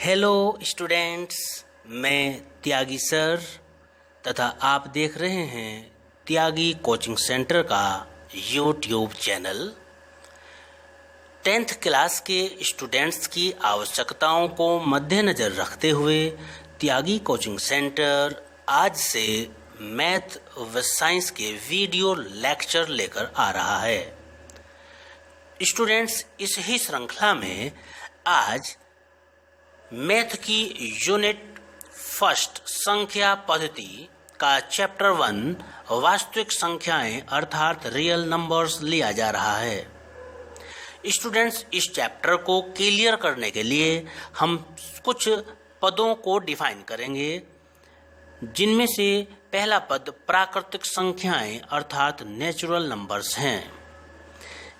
Hello students, मैं त्यागी sir तथा आप देख रहे हैं त्यागी कोचिंग सेंटर का यूट्यूब चैनल। 10th क्लास के स्टूडेंट्स की आवश्यकताओं को मद्देनज़र रखते हुए त्यागी कोचिंग सेंटर आज से मैथ व साइंस के वीडियो लेक्चर लेकर आ रहा है। स्टूडेंट्स, इस ही श्रृंखला में आज मैथ की यूनिट फर्स्ट संख्या पद्धति का चैप्टर 1 वास्तविक संख्याएं अर्थात रियल नंबर्स लिया जा रहा है। स्टूडेंट्स, इस चैप्टर को क्लियर करने के लिए हम कुछ पदों को डिफाइन करेंगे, जिनमें से पहला पद प्राकृतिक संख्याएं अर्थात नेचुरल नंबर्स हैं।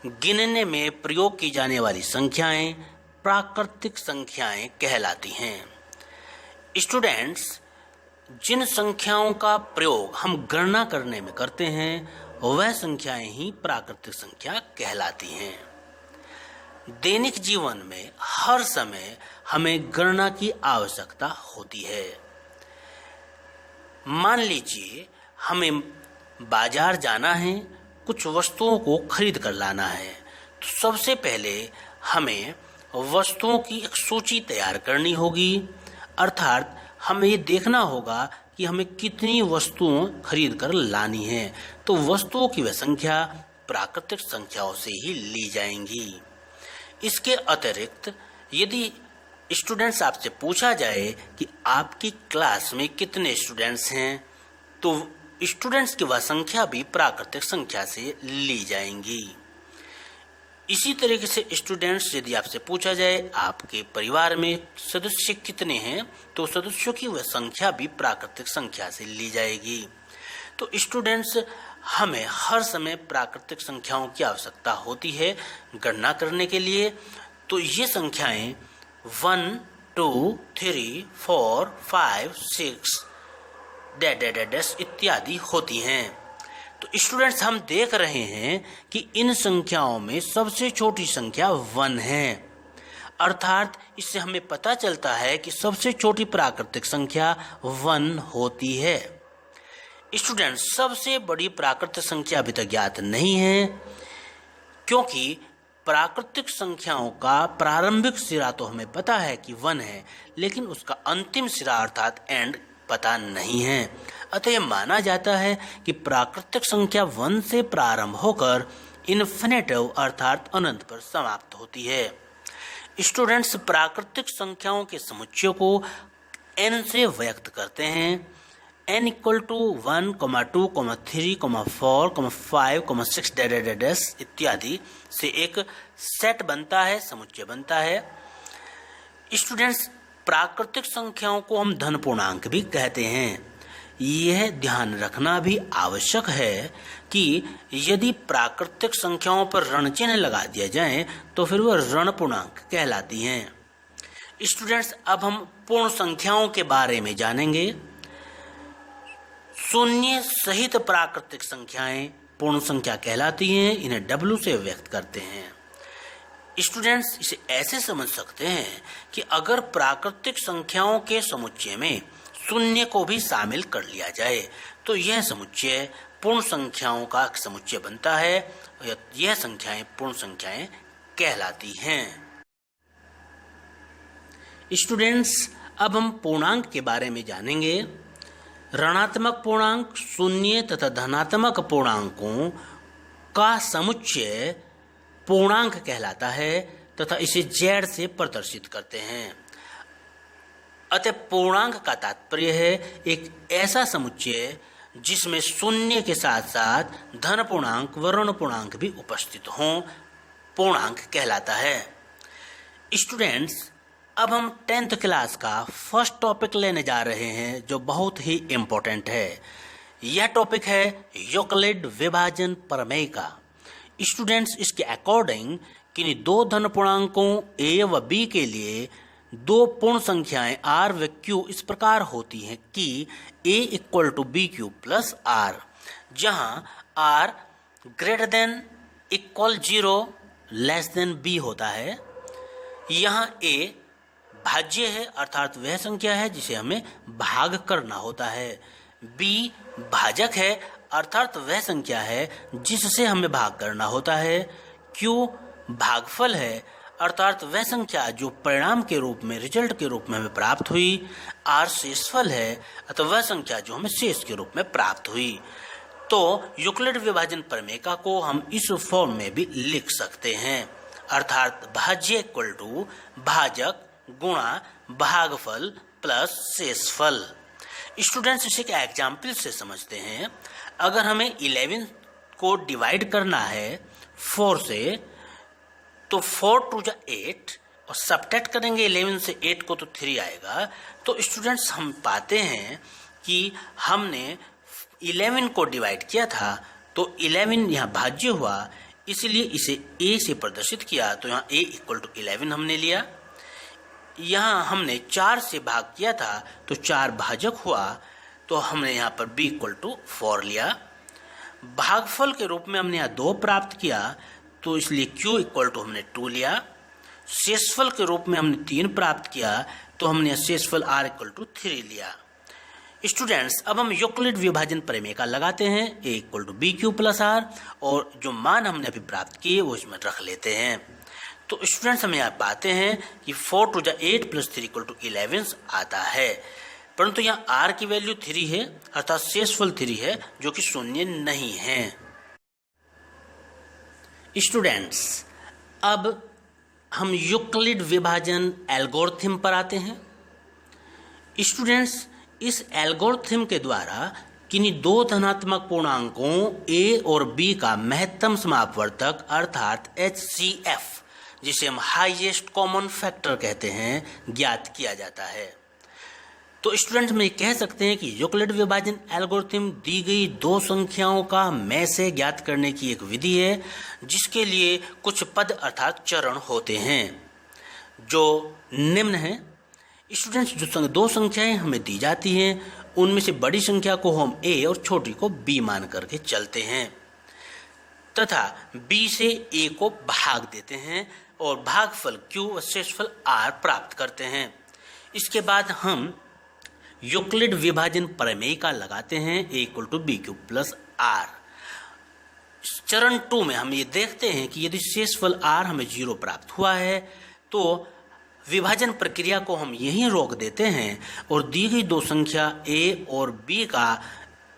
गिनने में प्रयोग की जाने वाली संख्याएं प्राकृतिक संख्याएं कहलाती हैं। स्टूडेंट्स, जिन संख्याओं का प्रयोग हम गणना करने में करते हैं वह संख्याएं ही प्राकृतिक संख्या कहलाती हैं। दैनिक जीवन में हर समय हमें गणना की आवश्यकता होती है। मान लीजिए हमें बाजार जाना है, कुछ वस्तुओं को खरीद कर लाना है, तो सबसे पहले हमें वस्तुओं की एक सूची तैयार करनी होगी, अर्थात हमें ये देखना होगा कि हमें कितनी वस्तुओं खरीद कर लानी है। तो वस्तुओं की वह संख्या प्राकृतिक संख्याओं से ही ली जाएंगी। इसके अतिरिक्त यदि स्टूडेंट्स आपसे पूछा जाए कि आपकी क्लास में कितने स्टूडेंट्स हैं, तो स्टूडेंट्स की वह संख्या भी प्राकृतिक संख्या से ली जाएंगी। इसी तरीके से स्टूडेंट्स, यदि आपसे पूछा जाए आपके परिवार में सदस्य कितने हैं, तो सदस्यों की वह संख्या भी प्राकृतिक संख्या से ली जाएगी। तो स्टूडेंट्स, हमें हर समय प्राकृतिक संख्याओं की आवश्यकता होती है गणना करने के लिए। तो ये संख्याएं 1, 2, 3, 4, 5, 6 डैश इत्यादि होती हैं। तो स्टूडेंट्स, हम देख रहे हैं कि इन संख्याओं में सबसे छोटी संख्या 1 है, अर्थात इससे हमें पता चलता है कि सबसे छोटी प्राकृतिक संख्या 1 होती है। स्टूडेंट्स, सबसे बड़ी प्राकृतिक संख्या अभी तक ज्ञात नहीं है, क्योंकि प्राकृतिक संख्याओं का प्रारंभिक सिरा तो हमें पता है कि 1 है, लेकिन उसका अंतिम सिरा अर्थात एंड पता नहीं है। अतः माना जाता है कि प्राकृतिक संख्या 1 से प्रारंभ होकर इन्फिनेटिव अर्थात अनंत पर समाप्त होती है। स्टूडेंट्स, प्राकृतिक संख्याओं के समुच्चय को n से व्यक्त करते हैं। n = 1, 2, 3, 4, 5, 6 डैश इत्यादि से एक सेट बनता है, समुच्चय बनता है। स्टूडेंट्स, प्राकृतिक संख्याओं को हम धन पूर्णांक भी कहते हैं। यह ध्यान रखना भी आवश्यक है कि यदि प्राकृतिक संख्याओं पर ऋण चिन्ह लगा दिया जाए तो फिर वह ऋण पूर्णांक कहलाती हैं। स्टूडेंट्स, अब हम पूर्ण संख्याओं के बारे में जानेंगे। शून्य सहित प्राकृतिक संख्याएं पूर्ण संख्या कहलाती हैं। इन्हें W से व्यक्त करते हैं। स्टूडेंट्स, इसे ऐसे समझ सकते हैं कि अगर प्राकृतिक संख्याओं के समुच्चय में शून्य को भी शामिल कर लिया जाए तो यह समुच्चय पूर्ण संख्याओं का समुच्चय बनता है। यह संख्याएं पूर्ण संख्याएं कहलाती हैं। स्टूडेंट्स, अब हम पूर्णांक के बारे में जानेंगे। ऋणात्मक पूर्णांक, शून्य तथा धनात्मक पूर्णांकों का समुच्चय पूर्णांक कहलाता है तथा इसे Z से प्रदर्शित करते हैं। अतः पूर्णांक का तात्पर्य है एक ऐसा समुच्चय जिसमें शून्य के साथ साथ धन पूर्णांक व ऋण पूर्णांक भी उपस्थित हों, पूर्णांक कहलाता है। स्टूडेंट्स, अब हम 10th क्लास का फर्स्ट टॉपिक लेने जा रहे हैं जो बहुत ही इम्पोर्टेंट है। यह टॉपिक है यूक्लिड विभाजन प्रमेय का। स्टूडेंट्स, इसके अकॉर्डिंग किन्हीं दो धन पूर्णांकों a व b के लिए दो पूर्ण संख्याएं r व q इस प्रकार होती हैं कि a = bq + r, जहां r > 0 b होता है। यहाँ a भाज्य है अर्थात वह संख्या है जिसे हमें भाग करना होता है। बी भाजक है अर्थात वह संख्या है जिससे हमें भाग करना होता है। क्यू भागफल है अर्थात वह संख्या जो परिणाम के रूप में, रिजल्ट के रूप में हमें प्राप्त हुई। आर शेषफल है अथवा वह संख्या जो हमें शेष के रूप में प्राप्त हुई। तो यूक्लिड विभाजन प्रमेय को हम इस फॉर्म में भी लिख सकते हैं, अर्थात भाज्य इक्वल टू भाजक गुणा भागफल प्लस शेषफल। स्टूडेंट्स इसे एक एग्जाम्पल से समझते हैं। अगर हमें 11 को डिवाइड करना है 4 से, तो 4 टू जा 8 और सब्ट्रैक्ट करेंगे 11 से 8 को तो 3 आएगा। तो स्टूडेंट्स हम पाते हैं कि हमने 11 को डिवाइड किया था तो 11 यहाँ भाज्य हुआ, इसलिए इसे a से प्रदर्शित किया तो यहाँ a इक्वल टू 11 हमने लिया। यहाँ हमने 4 से भाग किया था तो 4 भाजक हुआ, तो हमने यहाँ पर b इक्वल टू 4 लिया। भागफल के रूप में हमने यहाँ 2 प्राप्त किया तो इसलिए q इक्वल टू हमने 2 लिया। शेषफल के रूप में हमने 3 प्राप्त किया तो हमने शेषफल r इक्वल टू 3 लिया। स्टूडेंट्स अब हम यूक्लिड विभाजन प्रमेय का लगाते हैं, a equal to b q plus r, और जो मान हमने अभी प्राप्त किए वो इसमें रख लेते हैं। तो स्टूडेंट्स हम यहाँ पाते हैं कि 4 टू जा 8 प्लस 3 इक्वल टू 11 आता है, परंतु यहाँ r की वैल्यू 3 है अर्थात शेषफल 3 है जो कि शून्य नहीं है। स्टूडेंट्स अब हम यूक्लिड विभाजन एल्गोरिथम पर आते हैं। स्टूडेंट्स इस एल्गोरिथम के द्वारा किन्हीं दो धनात्मक पूर्णांकों a और b का महत्तम समापवर्तक अर्थात HCF, जिसे हम हाईएस्ट कॉमन फैक्टर कहते हैं, ज्ञात किया जाता है। तो स्टूडेंट्स में कह सकते हैं कि यूक्लिड विभाजन एल्गोरिथम दी गई दो संख्याओं का में से ज्ञात करने की एक विधि है, जिसके लिए कुछ पद अर्थात चरण होते हैं जो निम्न है। स्टूडेंट्स जो दो संख्याएं हमें दी जाती हैं उनमें से बड़ी संख्या को हम a और छोटी को b मान करके चलते हैं तथा b से a को भाग देते हैं और भागफल q व शेषफल r प्राप्त करते हैं। इसके बाद हम यूक्लिड विभाजन प्रमेय का लगाते हैं, a equal to b q plus r. चरण 2 में हम ये देखते हैं कि यदि शेषफल r हमें 0 प्राप्त हुआ है तो विभाजन प्रक्रिया को हम यहीं रोक देते हैं और दी गई दो संख्या a और b का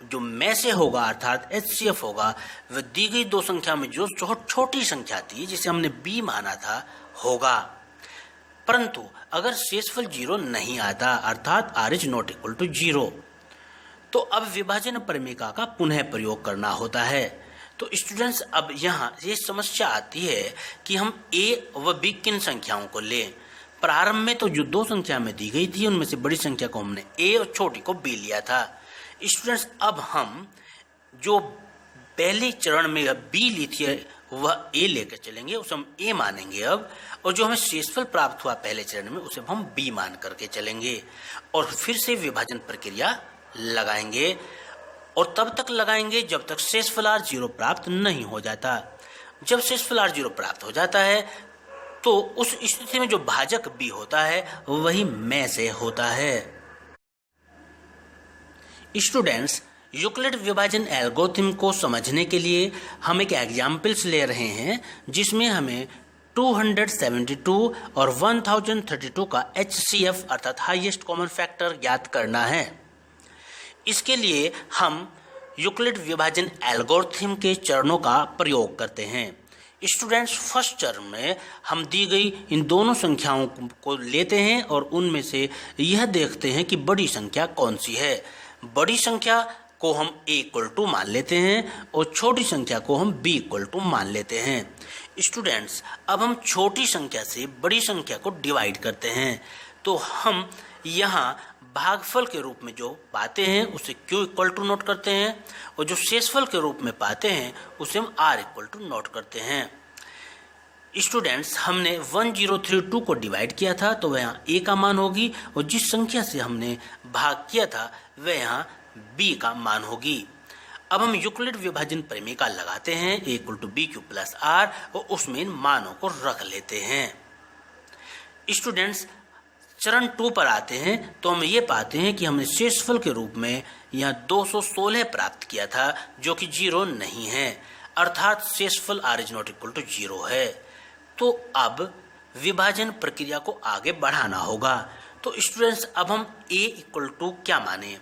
जो में से होगा अर्थात HCF होगा, वह दी गई दो संख्या में जो छोटी संख्या थी जिसे हमने b माना था होगा। परंतु अगर शेषफल 0 नहीं आता अर्थात r is not equal to 0, तो अब विभाजन प्रमेय का पुनः प्रयोग करना होता है। तो स्टूडेंट्स अब यहाँ ये समस्या आती है कि हम a व b किन संख्याओं को लें। प्रारंभ में तो जो दो संख्या में दी गई थी उनमें से बड़ी संख्या को हमने a और छोटी को b लिया था। स्टूडेंट्स अब हम जो पहले चरण में b ली थी वह a लेकर चलेंगे, उसे हम a मानेंगे अब, और जो हमें शेषफल प्राप्त हुआ पहले चरण में उसे हम b मान करके चलेंगे और फिर से विभाजन प्रक्रिया लगाएंगे और तब तक लगाएंगे जब तक शेषफल r 0 प्राप्त नहीं हो जाता। जब शेषफल r 0 प्राप्त हो जाता है तो उस स्थिति में जो भाजक b होता है वही में से होता है। स्टूडेंट्स यूक्लिड विभाजन एल्गोरिथम को समझने के लिए हम एक एग्जाम्पल्स ले रहे हैं जिसमें हमें 272 और 1032 का HCF अर्थात हाईएस्ट कॉमन फैक्टर ज्ञात करना है। इसके लिए हम यूक्लिड विभाजन एल्गोरिथम के चरणों का प्रयोग करते हैं। स्टूडेंट्स फर्स्ट चरण में हम दी गई इन दोनों संख्याओं को लेते हैं और उनमें से यह देखते हैं कि बड़ी संख्या कौन सी है। बड़ी संख्या को हम a इक्वल टू मान लेते हैं और छोटी संख्या को हम b इक्वल टू मान लेते हैं। स्टूडेंट्स अब हम छोटी संख्या से बड़ी संख्या को डिवाइड करते हैं, तो हम यहाँ भागफल के रूप में जो पाते हैं उसे q इक्वल टू नोट करते हैं और जो शेषफल के रूप में पाते हैं उसे हम r इक्वल टू नोट करते हैं। स्टूडेंट्स हमने 1032 को डिवाइड किया था तो वह यहाँ a का मान होगी और जिस संख्या से हमने भाग किया था वह यहाँ b का मान होगी। अब हम यूक्लिड विभाजन प्रमेय का लगाते हैं, a equal to b q plus r, और उसमें इन मानों को रख लेते हैं। स्टूडेंट्स चरण 2 पर आते हैं तो हम ये पाते हैं कि हमने शेषफल के रूप में यहाँ 216 प्राप्त किया था जो कि 0 नहीं है, अर्थात शेषफल r is not equal to 0 है। तो अब विभाजन प्रक्रिया को आगे बढ़ाना होगा। तो स्टूडेंट्स अब हम a इक्वल टू क्या माने,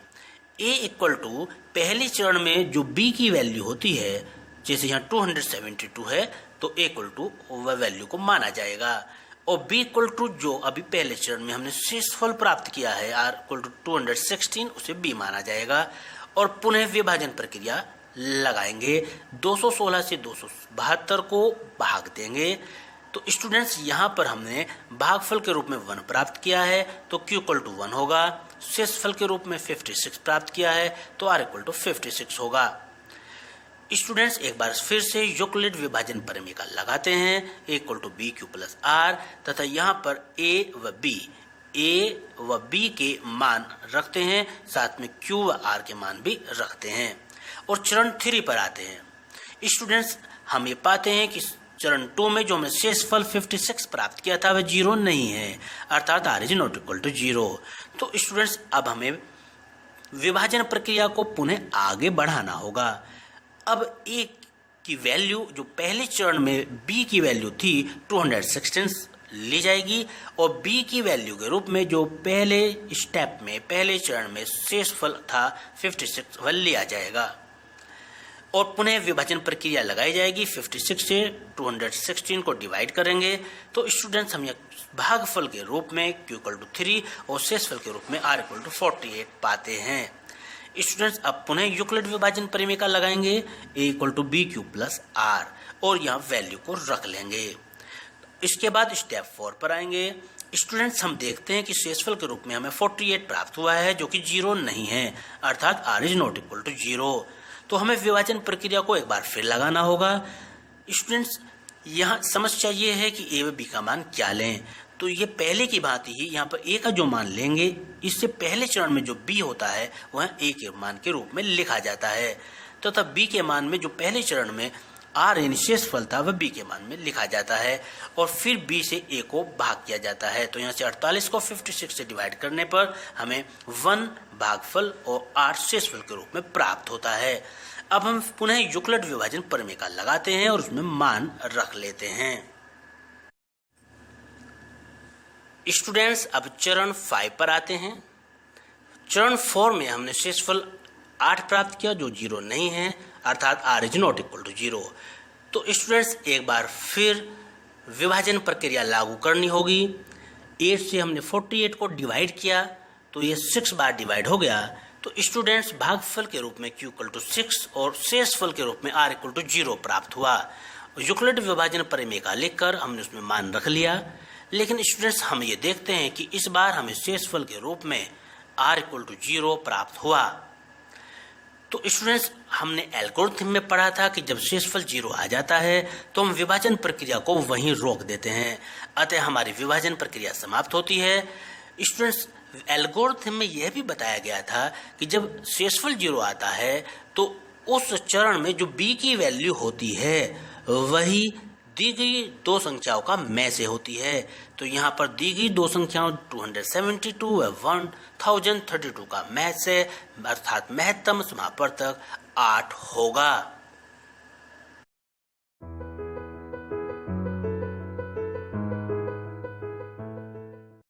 a इक्वल टू पहले चरण में जो b की वैल्यू होती है, जैसे यहाँ 272 है तो a इक्वल टू वह वैल्यू को माना जाएगा, और b इक्वल टू जो अभी पहले चरण में हमने शेषफल प्राप्त किया है r इक्वल टू 216 उसे b माना जाएगा। और पुनः विभाजन प्रक्रिया लगाएंगे, 216 से 272 को भाग देंगे। तो स्टूडेंट्स यहाँ पर हमने भागफल के रूप में 1 प्राप्त किया है तो q इक्वल टू 1 होगा, शेषफल के रूप में 56 प्राप्त किया है तो r इक्वल टू 56 होगा। स्टूडेंट्स एक बार फिर से यूक्लिड विभाजन परिमेय लगाते हैं, a equal to b q plus r, तथा यहाँ पर a व b के मान रखते हैं, साथ में q व r के मान भी रखते हैं। और चरण 3 पर आते हैं। स्टूडेंट्स हम ये पाते हैं कि चरण 2 में जो हमने शेषफल 56 प्राप्त किया था वह 0 नहीं है, अर्थात r is not equal to 0। तो स्टूडेंट्स अब हमें विभाजन प्रक्रिया को पुनः आगे बढ़ाना होगा। अब a की वैल्यू जो पहले चरण में b की वैल्यू थी 216 ली जाएगी, और b की वैल्यू के रूप में जो पहले स्टेप में पहले चरण में शेषफल था 56 वह लिया जाएगा, और पुनः विभाजन प्रक्रिया लगाई जाएगी। 56 से 216 को डिवाइड करेंगे तो स्टूडेंट्स हम भागफल के रूप में q इक्वल टू 3 और शेषफल के रूप में r इक्वल टू 48 पाते हैं। स्टूडेंट्स अब पुनः यूक्लिड विभाजन परिमेय लगाएंगे, a equal to b q plus r, और यहाँ वैल्यू को रख लेंगे। इसके बाद स्टेप 4 पर आएंगे। स्टूडेंट्स हम देखते हैं कि शेषफल के रूप में हमें 48 प्राप्त हुआ है जो कि 0 नहीं है, अर्थात r is not equal to 0। तो हमें विभाजन प्रक्रिया को एक बार फिर लगाना होगा। स्टूडेंट्स यहाँ समस्या ये है कि a व b का मान क्या लें, तो ये पहले की बात ही यहाँ पर a का जो मान लेंगे, इससे पहले चरण में जो b होता है वह a के मान के रूप में लिखा जाता है, तो तब b के मान में जो पहले चरण में r यानी शेषफल था वह b के मान में लिखा जाता है, और फिर b से a को भाग किया जाता है। तो यहाँ से 48 को 56 से डिवाइड करने पर हमें 1 भागफल और 8 शेषफल के रूप में प्राप्त होता है। अब हम पुनः यूक्लिड विभाजन परिमेय लगाते हैं और उसमें मान रख लेते हैं। स्टूडेंट्स अब चरण 5 पर आते हैं। चरण 4 में हमने शेषफल 8 प्राप्त किया जो 0 नहीं है, अर्थात r is not equal to 0। तो स्टूडेंट्स एक बार फिर विभाजन प्रक्रिया लागू करनी होगी। 8 से हमने 48 को डिवाइड किया तो ये 6 बार डिवाइड हो गया। तो स्टूडेंट्स भागफल के रूप में q इक्वल टू 6 और शेषफल के रूप में r इक्वल टू 0 प्राप्त हुआ। यूक्लिड विभाजन परिमेय लिखकर हमने उसमें मान रख लिया। लेकिन स्टूडेंट्स हम ये देखते हैं कि इस बार हमें शेषफल के रूप में r इक्वल टू 0 प्राप्त हुआ। तो स्टूडेंट्स हमने एल्गोरिथम में पढ़ा था कि जब शेषफल 0 आ जाता है तो हम विभाजन प्रक्रिया को वहीं रोक देते हैं, अतः हमारी विभाजन प्रक्रिया समाप्त होती है। स्टूडेंट्स एल्गोरिथम में यह भी बताया गया था कि जब शेषफल 0 आता है तो उस चरण में जो b की वैल्यू होती है वही दी गई दो संख्याओं का में से होती है। तो यहाँ पर दी गई दो संख्याओं 272 व 1032 का में से, अर्थात महत्तम समापवर्तक 8 होगा।